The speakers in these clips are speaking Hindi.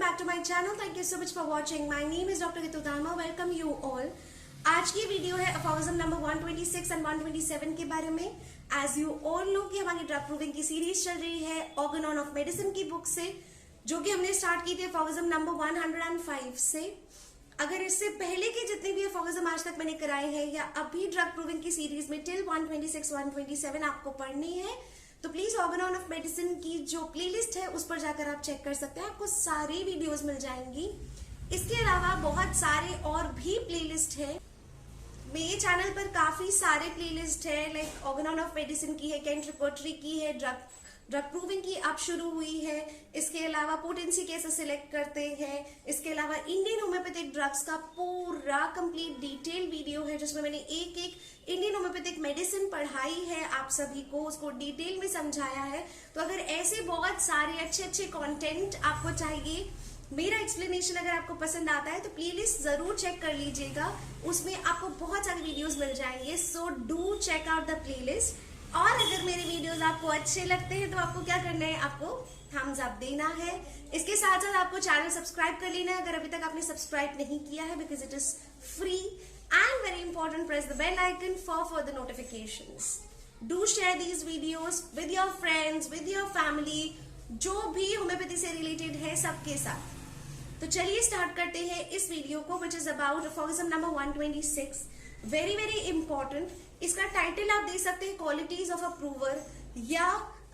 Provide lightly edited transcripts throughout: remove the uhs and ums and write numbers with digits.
back to my channel. Thank you so much for watching. My name is Dr. Ritu Dharma. Welcome you all. आज की वीडियो है अफॉर्मिज्म नंबर 126 एंड 127 के बारे में. एज यू ऑल नो कि हमारी ड्रग प्रूविंग की सीरीज चल रही है ऑर्गेनॉन ऑफ मेडिसिन की बुक से, जो कि हमने स्टार्ट की थी अफॉर्मिज्म नंबर 105 से. अगर इससे पहले के जितने भी अफॉर्मिज्म आज तक मैंने कराए हैं या अभी ड्रग प्रूविंग की सीरीज में टिल 126 127 आपको पढ़नी है तो प्लीज ऑर्गेनॉन ऑफ मेडिसिन की जो प्लेलिस्ट है उस पर जाकर आप चेक कर सकते हैं. आपको सारी वीडियोस मिल जाएंगी. इसके अलावा बहुत सारे और भी प्लेलिस्ट है. मेरे चैनल पर काफी सारे प्लेलिस्ट है, लाइक ऑर्गेनॉन ऑफ मेडिसिन की है, केंट रिपोर्टरी की है, ड्रग प्रूविंग की अब शुरू हुई है. इसके अलावा पोटेंसी कैसे सिलेक्ट करते हैं. इसके अलावा इंडियन होम्योपैथिक ड्रग्स का पूरा कंप्लीट डिटेल वीडियो है जिसमें मैंने एक एक इंडियन होम्योपैथिक मेडिसिन पढ़ाई है, आप सभी को उसको डिटेल में समझाया है. तो अगर ऐसे बहुत सारे अच्छे अच्छे कंटेंट आपको चाहिए, मेरा एक्सप्लेनेशन अगर आपको पसंद आता है तो प्लेलिस्ट जरूर चेक कर लीजिएगा. उसमें आपको बहुत सारे वीडियोस मिल जाएंगे. So do check out the playlist. और अगर मेरे वीडियोस आपको अच्छे लगते हैं तो आपको क्या करना है, आपको थम्स अप देना है. इसके साथ साथ आपको चैनल सब्सक्राइब कर लेना है अगर अभी तक आपने सब्सक्राइब नहीं किया है, because it is free and very important. Press the bell icon for further notifications. Do share these videos with your friends, with your family, जो भी होम्योपैथी से रिलेटेड है सबके साथ. तो चलिए स्टार्ट करते हैं इस वीडियो को, which is about aphorism number 126. Very very important. इसका टाइटल आप दे सकते हैं क्वालिटीज ऑफ अ प्रूवर, या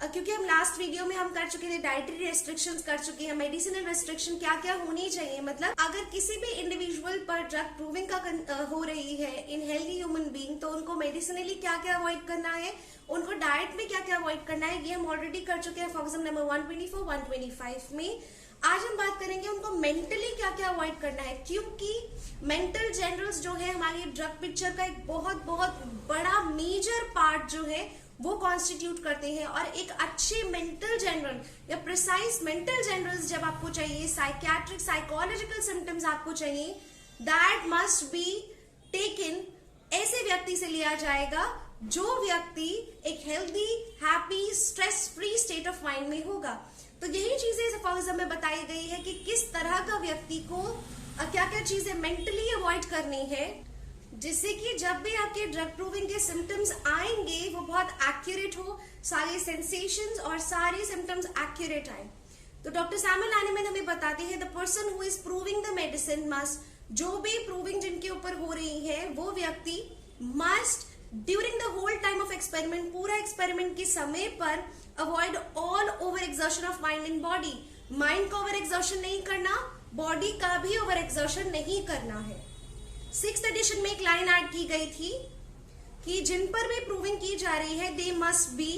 क्योंकि हम लास्ट वीडियो में हम कर चुके थे डाइटरी रेस्ट्रिक्शंस कर चुके हैं, मेडिसिनल रेस्ट्रिक्शन क्या क्या होनी चाहिए. मतलब अगर किसी भी इंडिविजुअल पर ड्रग प्रूविंग का हो रही है इन हेल्दी ह्यूमन बीइंग, तो उनको मेडिसिनली क्या क्या अवॉइड करना है, उनको डाइट में क्या क्या अवॉइड करना है, ये हम ऑलरेडी कर चुके हैं अफॉर्मिज्म नंबर 124 125 में. आज हम बात करेंगे उनको मेंटली क्या क्या अवॉइड करना है, क्योंकि मेंटल जनरल्स जो है हमारी ड्रग पिक्चर का एक बहुत बहुत बड़ा मेजर पार्ट जो है वो कॉन्स्टिट्यूट करते हैं. और एक अच्छे मेंटल जनरल या प्रिसाइज मेंटल जनरल्स जब आपको चाहिए, साइकियाट्रिक साइकोलॉजिकल सिम्टम्स आपको चाहिए, दैट मस्ट बी टेकन ऐसे व्यक्ति से लिया जाएगा जो व्यक्ति एक healthy, happy, stress free state of mind में होगा. तो यही चीजें इस अफॉर्मिज्म में बताई गई है कि किस तरह का व्यक्ति को क्या क्या चीजें मेंटली अवॉइड करनी है, जिससे कि जब भी आपके ड्रग प्रूविंग के सिम्टम्स आएंगे वो बहुत एक्यूरेट हो, सारे सेंसेशंस और सारे सिम्टम्स एक्यूरेट आए. तो डॉक्टर सैमुअल हनीमैन हमें बताते हैं the person who is proving the medicine must, जो भी प्रूविंग जिनके ऊपर हो रही है वो व्यक्ति must during the whole time of experiment, पूरा एक्सपेरिमेंट के समय पर avoid all over exertion of mind in body. Mind का ओवर एक्सर्शन नहीं करना, बॉडी का भी ओवर एक्सर्शन नहीं करना है. 6th एडिशन में एक लाइन ऐड की गई थी कि जिन पर भी प्रूविंग की जा रही है they must be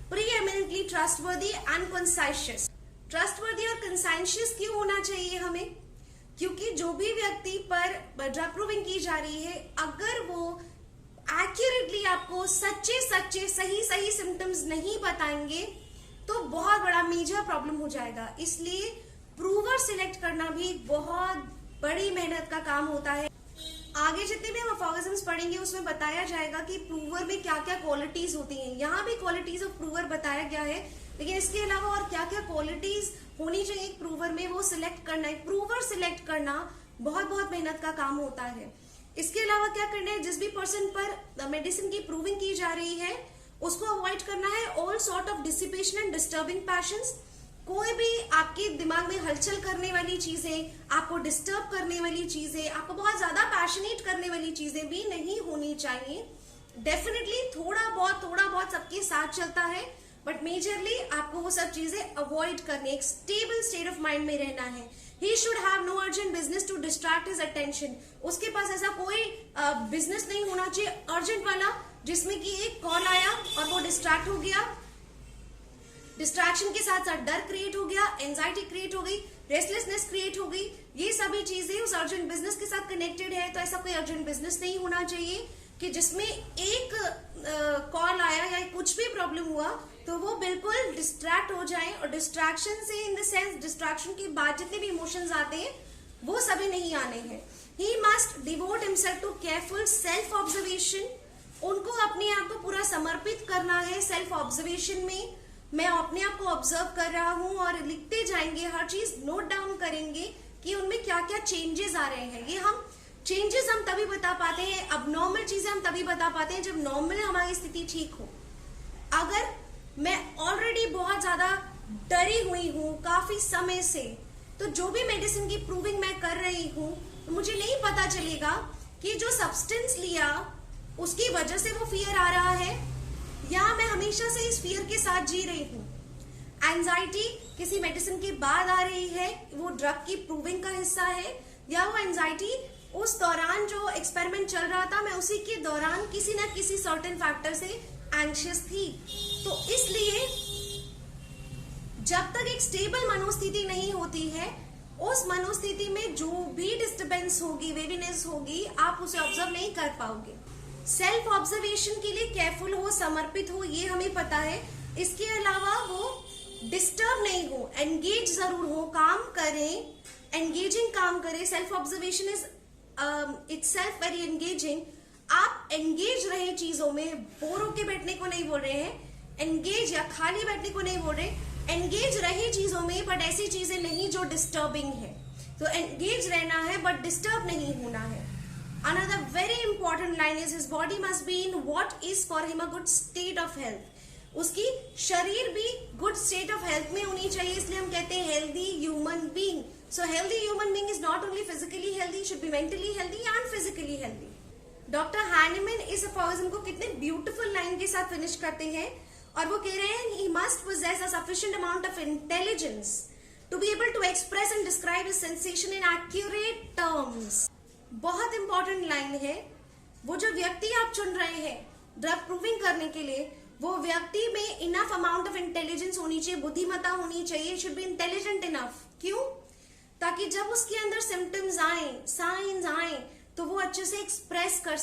preeminently trustworthy and conscientious. Trustworthy और कंसाइशियस क्यों होना चाहिए हमें, क्योंकि जो भी व्यक्ति पर ड्रग प्रूविंग की जा रही है अगर वो एक्यूरेटली आपको सच्चे सच्चे सही सही सिम्टम्स नहीं बताएंगे तो बहुत बड़ा मेजर प्रॉब्लम हो जाएगा. इसलिए प्रूवर सिलेक्ट करना भी बहुत बड़ी मेहनत का काम होता है. आगे जितने भी हम अफॉर्मिज्म्स पढ़ेंगे उसमें बताया जाएगा कि प्रूवर में क्या क्या क्वालिटीज होती हैं. यहाँ भी क्वालिटीज ऑफ प्रूवर बताया गया है, लेकिन इसके अलावा और क्या क्या क्वालिटीज होनी चाहिए एक प्रूवर में वो सिलेक्ट करना है. प्रूवर सिलेक्ट करना बहुत बहुत मेहनत का काम होता है. इसके अलावा क्या करना है, जिस भी पर्सन पर मेडिसिन की प्रूविंग की जा रही है उसको अवॉइड करना है all sort of dissipation and disturbing patience. कोई भी आपके दिमाग में हलचल करने वाली चीजें, आपको डिस्टर्ब करने वाली चीजें, आपको बहुत ज्यादा पैशनेट करने वाली चीजें भी नहीं होनी चाहिए. डेफिनेटली थोड़ा बहुत सबके साथ चलता है, बट मेजरली आपको वो सब चीजें अवॉइड करनी है. एक स्टेबल स्टेट ऑफ माइंड में रहना है. He should have no urgent business to distract his attention. उसके पास ऐसा कोई बिजनेस नहीं होना चाहिए अर्जेंट वाला जिसमें कि एक कॉल आया और वो डिस्ट्रैक्ट हो गया, डिस्ट्रैक्शन के साथ साथ डर क्रिएट हो गया, एंजाइटी क्रिएट हो गई, रेस्टलेसनेस क्रिएट हो गई. ये सभी चीजें उस अर्जेंट बिजनेस के साथ कनेक्टेड है. तो ऐसा कोई अर्जेंट बिजनेस नहीं होना चाहिए कि जिसमें एक कॉल आया या कुछ भी प्रॉब्लम हुआ तो वो बिल्कुल डिस्ट्रैक्ट हो जाए. और डिस्ट्रैक्शन से इन द सेंस डिस्ट्रैक्शन के बाद जितने भी इमोशंस आते हैं वो सभी नहीं आने हैं. He must devote himself to careful self observation. उनको अपने आप को पूरा समर्पित करना है सेल्फ ऑब्जर्वेशन में. मैं अपने आप को ऑब्जर्व कर रहा हूँ और लिखते जाएंगे, हर चीज नोट डाउन करेंगे कि उनमें क्या क्या चेंजेस आ रहे हैं। ये हम चेंजेस हम तभी बता पाते हैं, अब नॉर्मल चीजें हम तभी बता पाते हैं जब नॉर्मल हमारी स्थिति ठीक हो। अगर मैं ऑलरेडी बहुत ज्यादा डरी हुई हूँ काफी समय से, तो जो भी मेडिसिन की प्रूविंग मैं कर रही हूँ, तो मुझे नहीं पता चलेगा कि जो सब्सटेंस लिया उसकी वजह से वो फियर आ रहा है, या मैं हमेशा से इस फियर के साथ जी रही हूँ। एंजाइटी किसी मेडिसिन के बाद आ रही है, वो ड्रग की प्रूविंग का हिस्सा है, या वो एंजाइटी उस दौरान जो एक्सपेरिमेंट चल रहा था, मैं उसी के दौरान किसी ना किसी सर्टेन फैक्टर से एंग्शियस थी। तो इसलिए जब तक एक स्टेबल मनोस्थिति नहीं होती है, उस मनोस्थिति में जो भी डिस्टरबेंस होगी, वेरीनेस होगी, आप उसे ऑब्जर्व नहीं कर पाओगे। सेल्फ ऑब्जर्वेशन के लिए केयरफुल हो, समर्पित हो, ये हमें पता है। इसके अलावा वो डिस्टर्ब नहीं हो, एंगेज जरूर हो, काम करें, एंगेजिंग काम करें। Self observation is itself very engaging. आप एंगेज रहे चीजों में, बोर होके बैठने को नहीं बोल रहे हैं, एंगेज या खाली बैठने को नहीं बोल रहे, एंगेज रहे चीजों में, बट ऐसी चीजें नहीं जो डिस्टर्बिंग है। तो एंगेज रहना है बट डिस्टर्ब नहीं होना है। Another very important line is his body must be in what is for him a good state of health. उसकी शरीर भी गुड स्टेट ऑफ हेल्थ में होनी चाहिए, इसलिए हम कहते हैं healthy human being. So healthy human being is not only physically healthy, should be mentally healthy and physically healthy. Doctor Hahnemann इस अफॉर्मेशन को कितने ब्यूटीफुल लाइन के साथ फिनिश करते हैं, और वो कह रहे हैं he must possess a sufficient amount of intelligence to be able to express and describe his sensation in accurate terms. बहुत इंपॉर्टेंट लाइन है। वो जो व्यक्ति आप चुन रहे हैं ड्रग प्रूविंग करने के लिए, वो व्यक्ति में इनफ अमाउंट ऑफ इंटेलिजेंस होनी चाहिए, बुद्धिमत्ता होनी चाहिए, शुड बी इंटेलिजेंट इनफ। क्यों? ताकि जब उसके अंदर सिम्टम्स आए, साइंस आए, तो वो अच्छे से एक्सप्रेस कर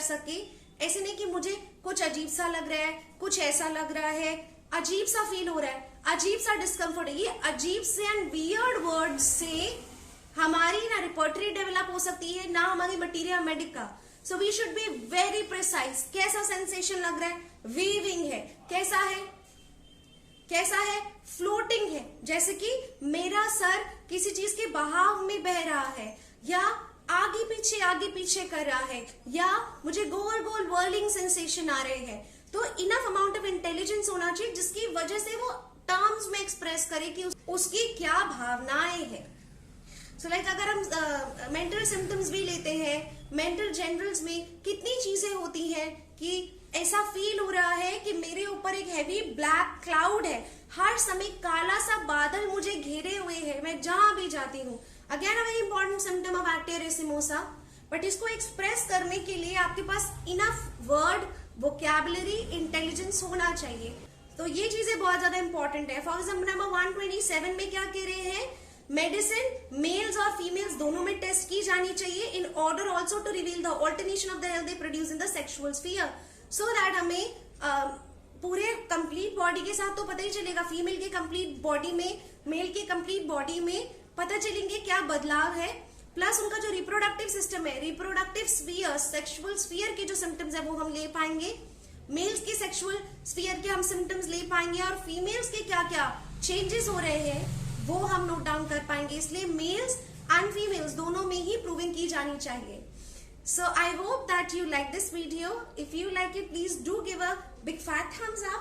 सके। ऐसे नहीं कि मुझे कुछ अजीब सा लग रहा है, कुछ ऐसा लग रहा है, अजीब सा फील हो रहा है, अजीब सा डिस्कम्फर्ट है। ये अजीब से एंड वियर्ड वर्ड से हमारी ना रिपर्टरी डेवलप हो सकती है, ना हमारी materia medica. So we should be very precise. कैसा सेंसेशन लग रहा है? वीविंग है। कैसा है? फ्लोटिंग है। जैसे कि मेरा सर किसी चीज के बहाव में बह रहा है, या आगे पीछे कर रहा है, या मुझे गोल गोल वर्लिंग सेंसेशन आ रहे हैं। तो इनफ अमाउंट ऑफ इंटेलिजेंस होना चाहिए जिसकी वजह से वो टर्म्स में एक्सप्रेस करे कि उसकी क्या भावनाएं हैं। सो लाइक अगर हम मेंटल सिम्टम्स भी लेते हैं, मेंटल जनरल्स में कितनी चीजें होती हैं कि ऐसा फील हो रहा है कि मेरे ऊपर एक हैवी ब्लैक क्लाउड है, हर समय काला सा बादल मुझे घेरे हुए है, मैं जहां भी जाती हूँ। Again a very important symptom of active एरिथेमासा। बट इसको एक्सप्रेस करने के लिए आपके पास इनफ वर्ड, वोकैबुलरी, इंटेलिजेंस होना चाहिए। तो ये चीजें बहुत ज्यादा इंपॉर्टेंट है। फॉर एग्जाम्पल नंबर 127 में क्या कह रहे हैं? मेडिसिन मेल्स और फीमेल्स दोनों में टेस्ट की जानी चाहिए in order also to reveal the alternation of the health they produce in the sexual sphere, so that हमें पूरे कंप्लीट बॉडी के साथ तो पता ही चलेगा, फीमेल के कंप्लीट बॉडी में, मेल के कंप्लीट बॉडी में पता चलेंगे क्या बदलाव है। प्लस उनका जो रिप्रोडक्टिव सिस्टम है, रिप्रोडक्टिव स्फीयर, सेक्सुअल स्फीयर के जो सिम्टम्स है वो हम ले पाएंगे, मेल्स के सेक्सुअल स्फीयर के हम सिम्टम्स ले पाएंगे, और फीमेल्स के क्या क्या चेंजेस हो रहे हैं वो हम नोट डाउन कर पाएंगे। इसलिए मेल्स एंड फीमेल्स दोनों में ही प्रूविंग की जानी चाहिए। So I hope that you like this video. If you like it, please do give a big fat thumbs up.